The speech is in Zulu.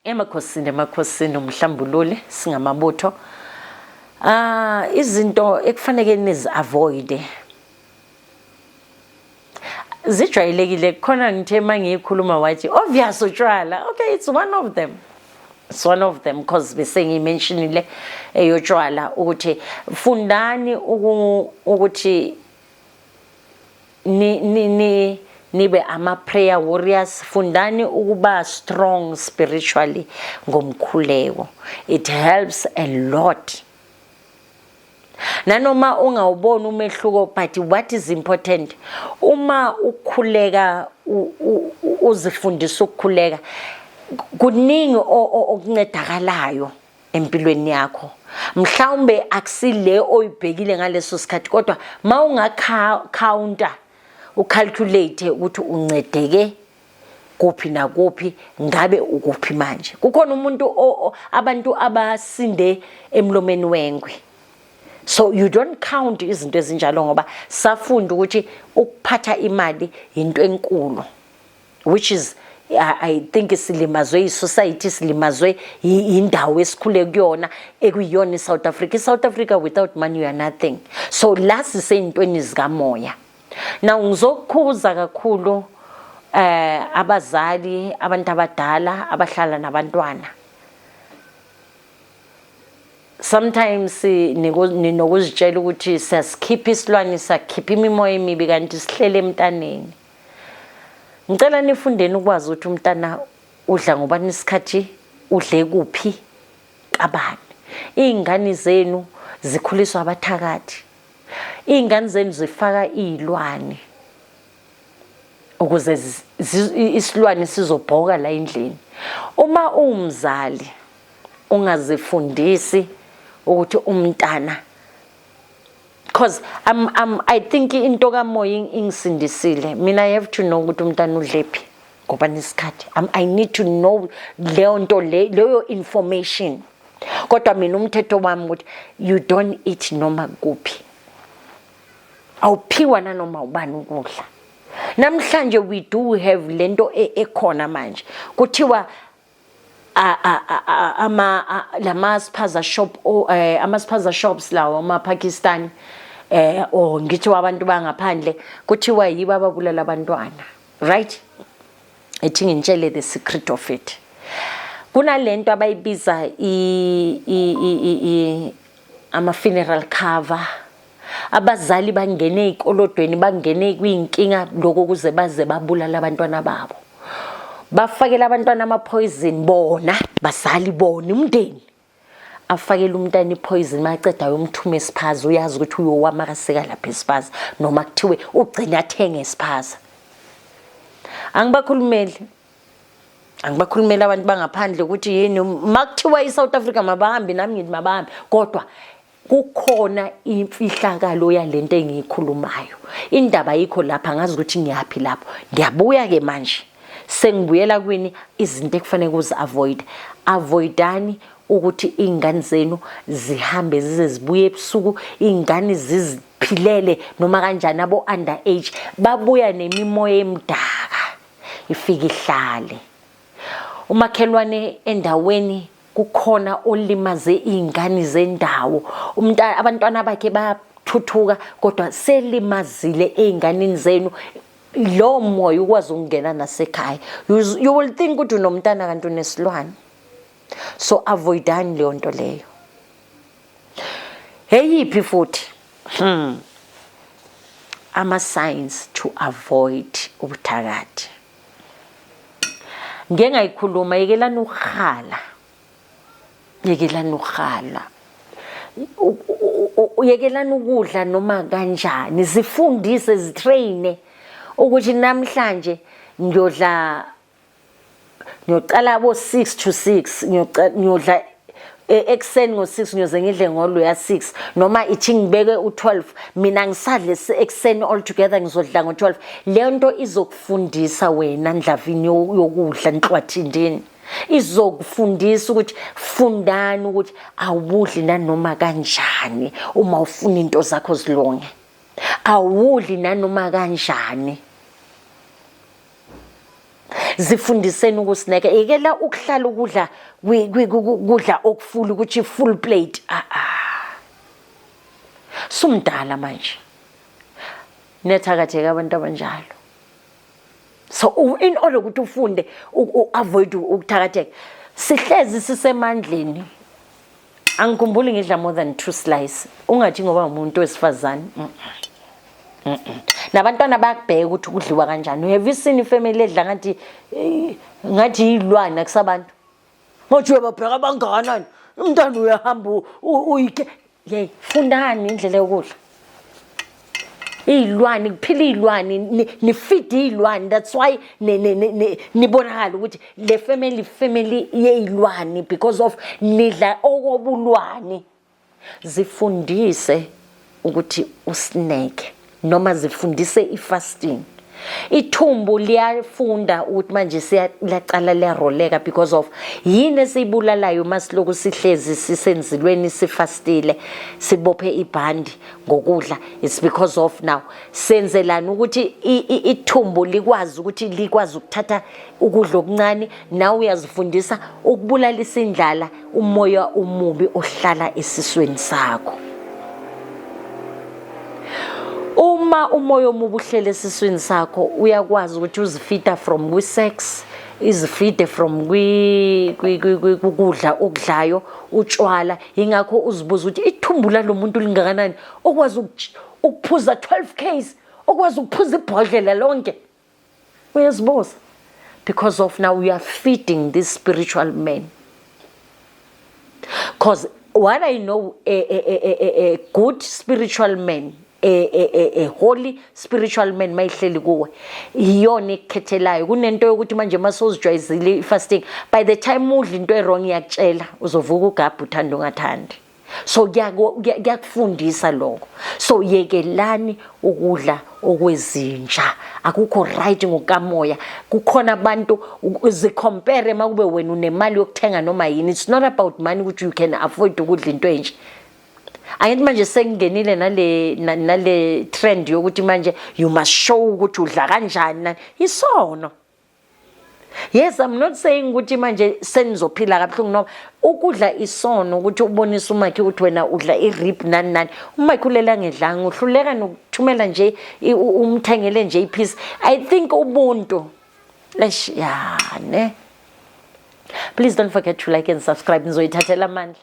emakhosini umhlambulule singamabutho izinto ekufanele nizi-avoid zijwayelekile khona ngithe mangiyikhuluma wathi obvious utshwala. Okay, it's one of them because bese ngimentionile eyotshwala ukuthi fundani ukuthi nibe ama-prayer warriors, fundani ukuba strong spiritually ngomkhuleko. It helps a lot. Nanoma ungawuboni umehluko, but what is important, uma ukhuleka uzifundisa ukukhuleka, kuningi okuncedakalayo empilweni yakho. Mhlawumbe akusile oyibhekile ngaleso sikhathi, kodwa mawunga-counter ucalculate ukuthi uncedeke kuphi nakuphi, ngabe ukuphi manje. Kukhona abantu abasinde emlomeni wengwe. So you don't count izinto ezinjalo ngoba safunda ukuthi ukuphatha imali into enkulu, which is I think silimazwe i-society, silimazwe indawo esikhule kuyona ekuyona iSouth Africa. iSouth Africa without money you are nothing. So la siseyintweni zikamoya. Now ngizokukhuza kakhulu abazali, abantu abadala abahlala nabantwana. Sometimes ninokuzitshela ukuthi siyasikhipha isilwane, siyakhipha imimoya emibi kanti sihlele emntaneni. Ngicela nifundeni ukwazi ukuthi umntana udla ngobani isikhathi, udle kuphi, kabani. Izingane zenu zikhuliswa abathakathi. Izingane zenu zifaka izilwane ukuze isilwane sizobhoka la endlini. Uma umzali ungazifundisi ukuthi umntana, because I think into kamoya ingisindisile. Mina I have to know ukuthi umntana udlephi ngoba nesikhathi. I need to know leyo nto leyo information. Kodwa mina umthetho wami ukuthi you don't eat noma kuphi. Awuphiwa nanoma ubani ukudla. Namhlanje we do have lento ekhona manje. Kuthiwa spaza shop ama-spaza shops lawo ama-Pakistan or ngithi abantu bangaphandle kuthiwa yibo ababulala abantwana, right? Ethi ngintshele the secret of it. Kunalento abayibiza ama-funeral cover. Abazali bangene ezikolodweni, bangene kwinkinga lokho kuze baze babulala abantwana babo. Bafakela abantwana ama-poison bona, bazali bona, umndeni. Afakela umntana i-poison, maceda ayomthuma esiphaza, uyazi ukuthi uyowamakaseka lapha esiphaza, noma kuthiwe ugcine athenge esiphaza. Angibakhulumeli abantu bangaphandle ukuthi yini makuthiwa iSouth Africa mabahambi, nami ngithi mabahambi, kodwa kukhona imfihlakalo yalento engiyikhulumayo. Indaba yikho lapha, ngazi ukuthi ngiyaphi lapho. Ngiyabuya ke manje sengibuyela kwini izinto ekufanele avoidani ukuthi izingane zenu zihambe zize zibuye ebusuku, izingane ziziphilele noma kanjani. Abo underage babuya nemimoya emdaka ifika ihlale. Umakhelwane endaweni kukhona olimaze izingane zendawo, abantwana bakhe bayathuthuka kodwa selimazile ezinganeni zenu. Lo moya ukwazi ukungena nasekhaya. You will think ukuthi unomntana kanti unesilwane. So avoidani leyo nto leyo. Eyiphi futhi ama-signs to avoid ubuthakathi. Ngeke ngayikhuluma, yekelani ukukhala. Yekelani ukudla noma kanjani. Zifundise, zitraine ukuthi namhlanje ngiyodla abo-6 to 6, ngiyodla ekseni ngo-6, ngiyoze ngidle ngolo ya-6, noma ithi ngibeke u-12, mina ngisadle ekseni altogether ngizodla ngo-12. Leyo nto izokufundisa wena ndlavini yokudla nhlwathindini. Izokufundisa ukuthi fundani ukuthi awudli nanoma kanjani uma ufuna into zakho zilonge. Awudli nanoma kanjani. zifundiseni ukusineka yekela ukuhlala ukudla kudla okufula ukuthi full plate sumdala manje nethakatheka abantu abanjalo. So in order ukuthi ufunde avoid ukuthakatheka sihlezi sisemandleni. Angikhumbuli ngidla more than 2 slices ungathi ngoba umuntu wesifazane nabantwana bayakubheka ukuthi kudliwa kanjani. Have you seen ifamily edla ngathi ilwana kusabantu ngathi uyababheka abangakanani umntwana uyahamba uyike yey fundani indlela yokudla ilwane kuphila ilwane ni feed ilwane. That's why nibonakala ukuthi le family yeyilwane because of nidla okobulwane. Zifundise ukuthi usineke noma zifundise ifasting. Ithumbu liyafunda ukuthi manje siyaqala liyaroleka because of yini esibulalayo masiloku sihlezi sisenzilweni sifastile sibophe ibhandi ngokudla. It's because of now senzelana ukuthi ithumbu likwazi ukuthi likwazi ukuthatha ukudla okuncane. Now uyazifundisa ukubulalisa indlala umoya umubi ohlala esisweni sakho. Uma umoya omubi uhlele esiswini sakho uyakwazi ukuthi uzifita from kwi-sex, izifide from kukudla okudlayo, utshwala. Ingakho uzibuza ukuthi ithumbu lalo muntu lingakanani okwazi ukuphuza 12 kgs, okwazi ukuphuza ibhodlela lonke. Uyazibuza because of now we are feeding this spiritual man. Because what I know, a good spiritual man, a holy spiritual man mayihleli kuwe iyona ekhethelayo kunento yokuthi manje masozijwayezile ifasting by the time udla into wrong yakutshela uzovuka ugabha uthanda ungathandi. So kuyakufundisa lokho. So yekelani ukudla okwezinja akukho right ngokamoya. Kukhona abantu uzicompare makube wena unemali yokuthenga noma yini. It's not about money ukuthi you can afford ukudla into enje. Ayithi manje sengingenile nale trend yokuthi manje you must show ukuthi udla kanjani. Isono. Yes, I'm not saying ukuthi manje senizophila kabuhlungu noma ukudla isono ukuthi ubonise umakhe ukuthi wena udla irib nani. Umakhe ulela ngedlanga uhluleka nokuthumela nje umthengele nje ipiece. I think ubuntu ne. Please don't forget to like and subscribe. Ngizoyithathela amandla.